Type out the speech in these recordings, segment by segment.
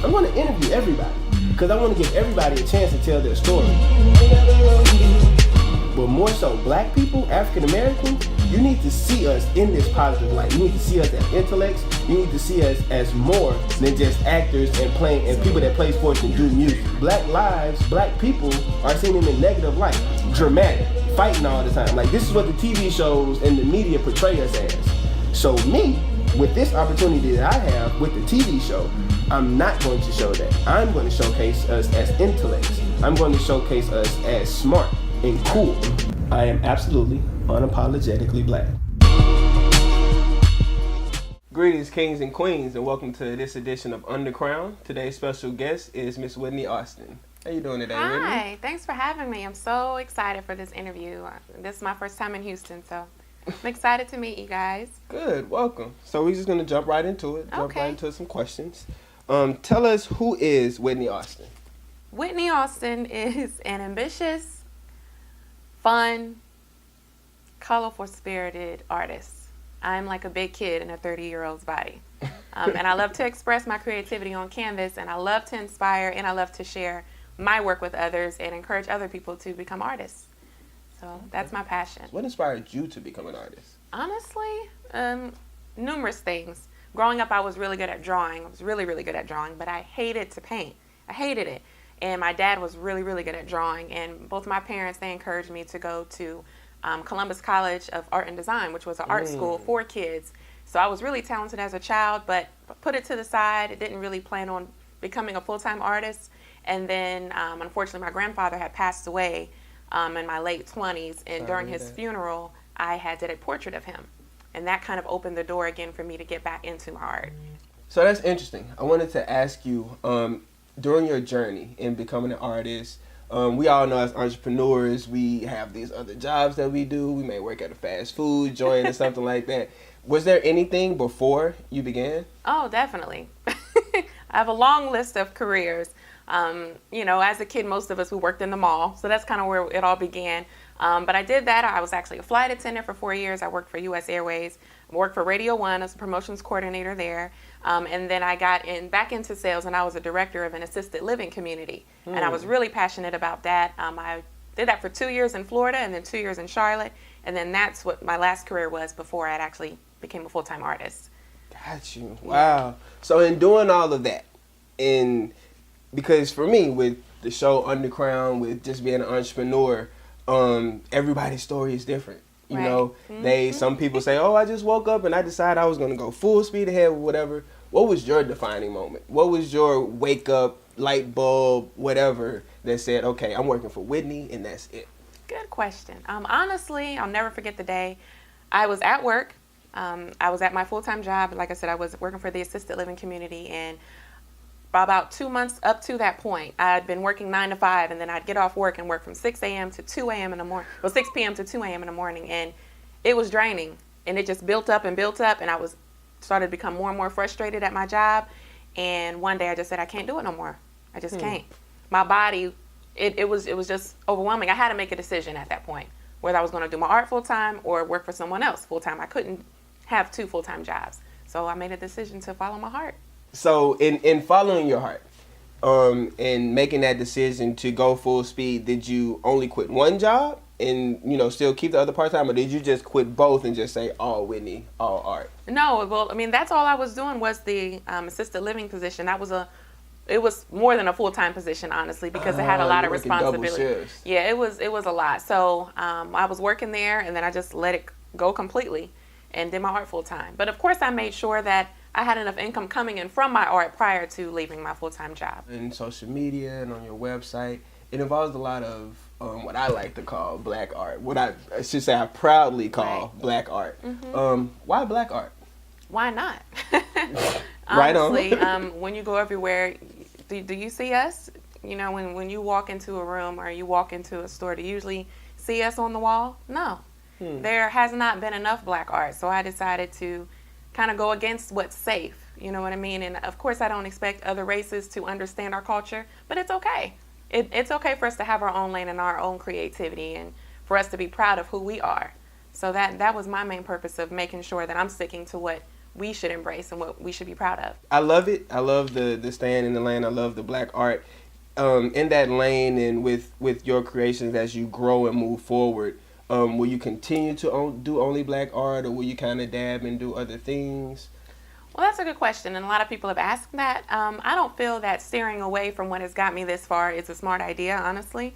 I'm going to interview everybody because I want to give everybody a chance to tell their story. But more so, black people, African Americans, you need to see us in this positive light. You need to see us as intellects. You need to see us as more than just actors and playing and people that play sports and do music. Black lives, black people are seen in a negative light, dramatic, fighting all the time. Like, this is what the TV shows and the media portray us as. So me, with this opportunity that I have with the TV show, I'm not going to show that. I'm going to showcase us as intellects. I'm going to showcase us as smart and cool. I am absolutely unapologetically black. Greetings, kings and queens, and welcome to this edition of UnderCrowne. Today's special guest is Miss Whitney Austin. How you doing today, Whitney? Hi, thanks for having me. I'm so excited for this interview. This is my first time in Houston, so I'm excited to meet you guys. Good, welcome. So we're just going to jump right into it, jump right into some questions. Tell us, who is Whitney Austin? Whitney Austin is an ambitious, fun, colorful-spirited artist. I'm like a big kid in a 30-year-old's body. And I love to express my creativity on canvas, and I love to inspire, and I love to share my work with others and encourage other people to become artists. So that's my passion. What inspired you to become an artist? Honestly, numerous things. Growing up, I was really good at drawing. I was really, really good at drawing, but I hated to paint. I hated it. And my dad was really, really good at drawing. And both my parents, they encouraged me to go to Columbus College of Art and Design, which was an art school for kids. So I was really talented as a child, but put it to the side. I didn't really plan on becoming a full-time artist. And then, unfortunately, my grandfather had passed away in my late 20s. And during his funeral, I did a portrait of him. And that kind of opened the door again for me to get back into my art. So that's interesting. I wanted to ask you, during your journey in becoming an artist, we all know as entrepreneurs, we have these other jobs that we do. We may work at a fast food joint or something like that. Was there anything before you began? Oh, definitely. I have a long list of careers. You know, as a kid, most of us, we worked in the mall. So that's kind of where it all began. But I did that. I was actually a flight attendant for 4 years. I worked for U.S. Airways. I worked for Radio 1 as a promotions coordinator there. And then I got back into sales, and I was a director of an assisted living community. And I was really passionate about that. I did that for 2 years in Florida and then 2 years in Charlotte. And then that's what my last career was before I actually became a full-time artist. Got you. Wow. So in doing all of that, because for me, with the show UnderCrowne, with just being an entrepreneur, everybody's story is different. You know, some people say, oh, I just woke up and I decided I was going to go full speed ahead with whatever. What was your defining moment? What was your wake up, light bulb, whatever that said, okay, I'm working for Whitney and that's it? Good question. Honestly, I'll never forget the day I was at work. I was at my full-time job. Like I said, I was working for the assisted living community, and by about 2 months up to that point, I had been working 9 to 5, and then I'd get off work and work from 6 a.m. to 2 a.m. in the morning, well, 6 p.m. to 2 a.m. in the morning, and it was draining, and it just built up, and I started to become more and more frustrated at my job, and one day I just said, I can't do it no more. I just can't. My body, it was just overwhelming. I had to make a decision at that point, whether I was going to do my art full-time or work for someone else full-time. I couldn't have 2 full-time jobs, so I made a decision to follow my heart. So in following your heart, and making that decision to go full speed, did you only quit one job and, still keep the other part-time, or did you just quit both and just say, all Whitney, all art? No, well, I mean, that's all I was doing was the assisted living position. It was more than a full-time position, honestly, because it had a lot of responsibility. Yeah, it was a lot. So I was working there, and then I just let it go completely and did my art full-time. But of course, I made sure that I had enough income coming in from my art prior to leaving my full-time job. In social media and on your website, it involves a lot of what I like to call black art. What I should say I proudly call black art. Why black art? Why not? Right Honestly, when you go everywhere, do you see us? When you walk into a room or you walk into a store, do you usually see us on the wall? No. There has not been enough black art, so I decided to kind of go against what's safe, you know what I mean? And of course I don't expect other races to understand our culture, but it's okay. It's okay for us to have our own lane and our own creativity, and for us to be proud of who we are. So that was my main purpose of making sure that I'm sticking to what we should embrace and what we should be proud of. I love it. I love the stand in the lane. I love the black art. In that lane and with your creations as you grow and move forward, will you continue to do only black art, or will you kind of dab and do other things? Well, that's a good question, and a lot of people have asked that. I don't feel that steering away from what has got me this far is a smart idea, honestly,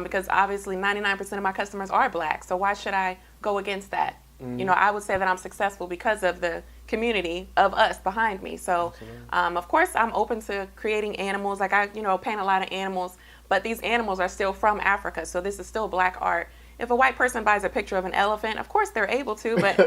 because obviously 99% of my customers are black, so why should I go against that? You know, I would say that I'm successful because of the community of us behind me. So, of course, I'm open to creating animals. Like I, paint a lot of animals, but these animals are still from Africa, so this is still black art. If a white person buys a picture of an elephant, of course they're able to, but,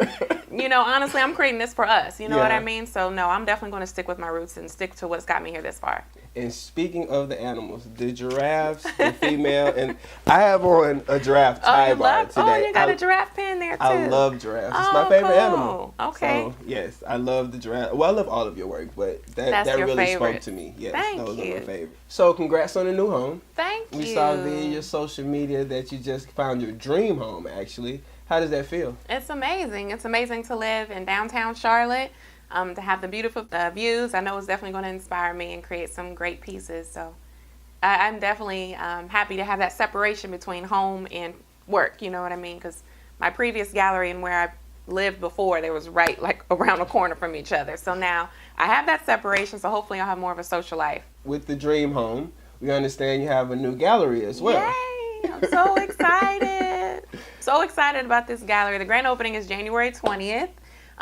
honestly, I'm creating this for us. You know what I mean? So, no, I'm definitely going to stick with my roots and stick to what's got me here this far. And speaking of the animals, the giraffes, the female, and I have on a giraffe tie bar today. Oh, you got a giraffe pin there, too. I love giraffes. It's my favorite animal. Okay. So, yes, I love the giraffe. Well, I love all of your work, but that really favorite. Spoke to me. Yes, Thank those you. are my favorite. So, congrats on the new home. Thank you. We saw via your social media that you just found your dream home, actually. How does that feel? It's amazing. It's amazing to live in downtown Charlotte, to have the beautiful views. I know it's definitely going to inspire me and create some great pieces. So I'm definitely happy to have that separation between home and work, you know what I mean? Because my previous gallery and where I lived before, they was right like around the corner from each other. So now I have that separation, so hopefully I'll have more of a social life. With the dream home, we understand you have a new gallery as well. Yay! I'm so excited. So excited about this gallery. The grand opening is January 20th.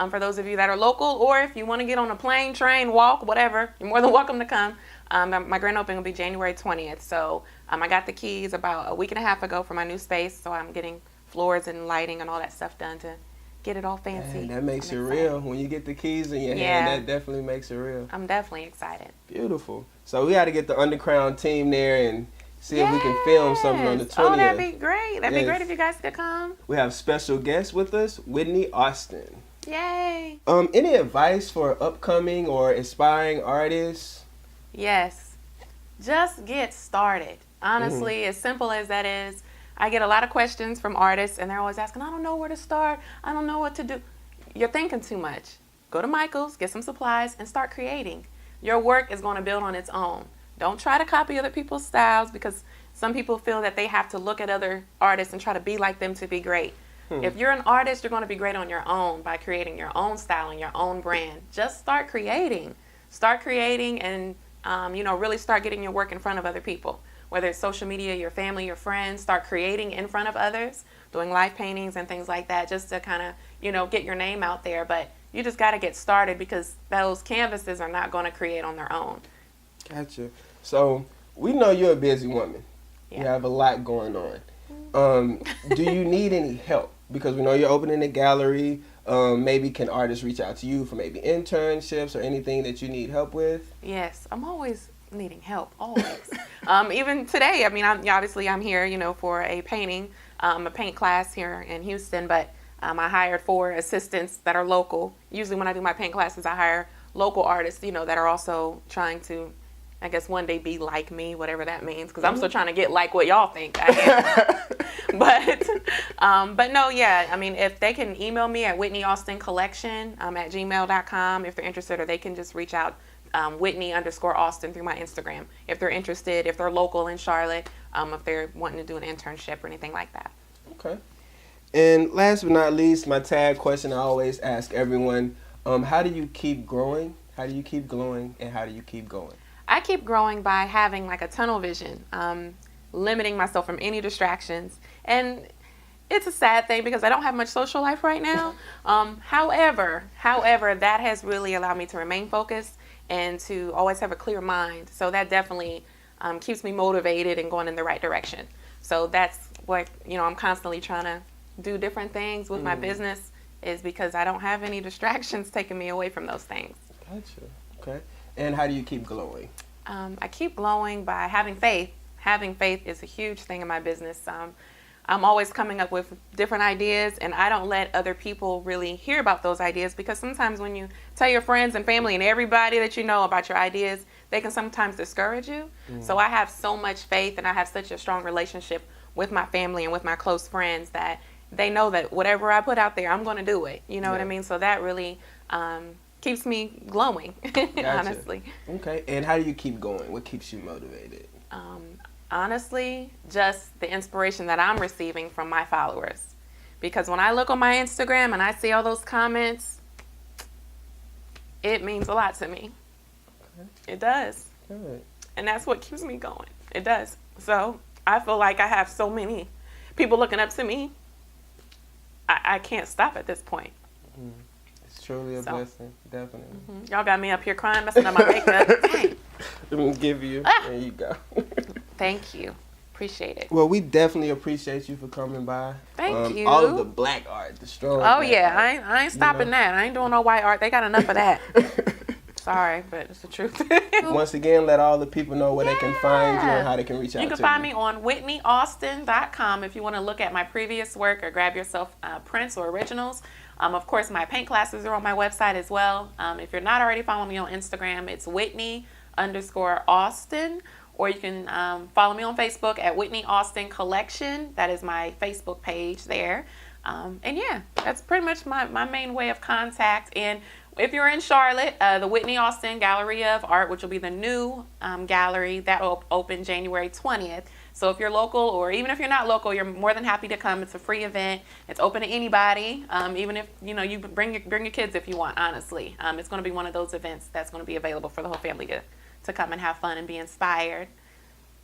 For those of you that are local, or if you want to get on a plane, train, walk, whatever, you're more than welcome to come. My grand opening will be January 20th. So I got the keys about a week and a half ago for my new space. So I'm getting floors and lighting and all that stuff done to get it all fancy. Man, that makes it real. When you get the keys in your hand, that definitely makes it real. I'm definitely excited. Beautiful. So we got to get the UnderCrowne team there and see if we can film something on the 20th. Oh, that'd be great. That'd be great if you guys could come. We have special guests with us, Whitney Austin. Yay. Any advice for upcoming or aspiring artists? Yes. Just get started. Honestly, as simple as that is, I get a lot of questions from artists, and they're always asking, I don't know where to start. I don't know what to do. You're thinking too much. Go to Michael's, get some supplies, and start creating. Your work is going to build on its own. Don't try to copy other people's styles, because some people feel that they have to look at other artists and try to be like them to be great. If you're an artist, you're going to be great on your own by creating your own style and your own brand. Just start creating. Start creating and, really start getting your work in front of other people. Whether it's social media, your family, your friends, start creating in front of others, doing live paintings and things like that, just to kind of, get your name out there. But you just got to get started, because those canvases are not going to create on their own. Gotcha. So we know you're a busy woman. Yeah. You have a lot going on. Do you need any help? Because we know you're opening a gallery. Maybe can artists reach out to you for maybe internships or anything that you need help with? Yes, I'm always needing help, always. Even today, I'm here, for a painting, a paint class here in Houston, but I hired 4 assistants that are local. Usually when I do my paint classes, I hire local artists, that are also trying to, I guess, one day be like me, whatever that means, because I'm still trying to get like what y'all think I am. but no, yeah, if they can email me at Whitney Austin Collection at gmail.com if they're interested, or they can just reach out Whitney_Austin through my Instagram if they're interested, if they're local in Charlotte, if they're wanting to do an internship or anything like that. Okay. And last but not least, my tag question I always ask everyone, how do you keep growing? How do you keep glowing? And how do you keep going? I keep growing by having like a tunnel vision, limiting myself from any distractions. And it's a sad thing because I don't have much social life right now. However, that has really allowed me to remain focused and to always have a clear mind. So that definitely keeps me motivated and going in the right direction. So that's what, I'm constantly trying to do different things with my business, is because I don't have any distractions taking me away from those things. Gotcha. Okay. And how do you keep glowing? I keep glowing by having faith. Having faith is a huge thing in my business. I'm always coming up with different ideas, and I don't let other people really hear about those ideas, because sometimes when you tell your friends and family and everybody that you know about your ideas, they can sometimes discourage you. So I have so much faith, and I have such a strong relationship with my family and with my close friends that they know that whatever I put out there, I'm going to do it. You know what I mean? So that really keeps me glowing, Gotcha. honestly. Okay. And how do you keep going? What keeps you motivated? Honestly, just the inspiration that I'm receiving from my followers. Because when I look on my Instagram and I see all those comments, it means a lot to me. Okay. It does. Good. And that's what keeps me going. It does. So I feel like I have so many people looking up to me. I can't stop at this point. It's truly a blessing, definitely. Y'all got me up here crying, messing up my makeup. Dang. I'm going to give you. There you go. Thank you. Appreciate it. Well, we definitely appreciate you for coming by. Thank you. All of the black art, the strong. Oh, yeah. I ain't stopping that. I ain't doing no white art. They got enough of that. Sorry, but it's the truth. Once again, let all the people know where they can find you and how they can reach out to you. You can find me on WhitneyAustin.com if you want to look at my previous work or grab yourself prints or originals. Of course, my paint classes are on my website as well. If you're not already following me on Instagram, it's Whitney_Austin. Or you can follow me on Facebook at Whitney Austin Collection. That is my Facebook page there. And yeah, that's pretty much my main way of contact. And if you're in Charlotte, the Whitney Austin Gallery of Art, which will be the new gallery, that will open January 20th. So if you're local, or even if you're not local, you're more than happy to come. It's a free event. It's open to anybody, even if you bring your kids if you want. Honestly, it's going to be one of those events that's going to be available for the whole family to come and have fun and be inspired.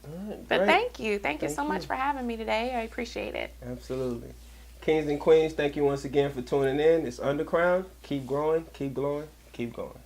Right, but great. thank you so much for having me today. I appreciate it. Absolutely. Kings and queens, thank you once again for tuning in. It's UnderCrowne. Keep growing, keep glowing, keep going.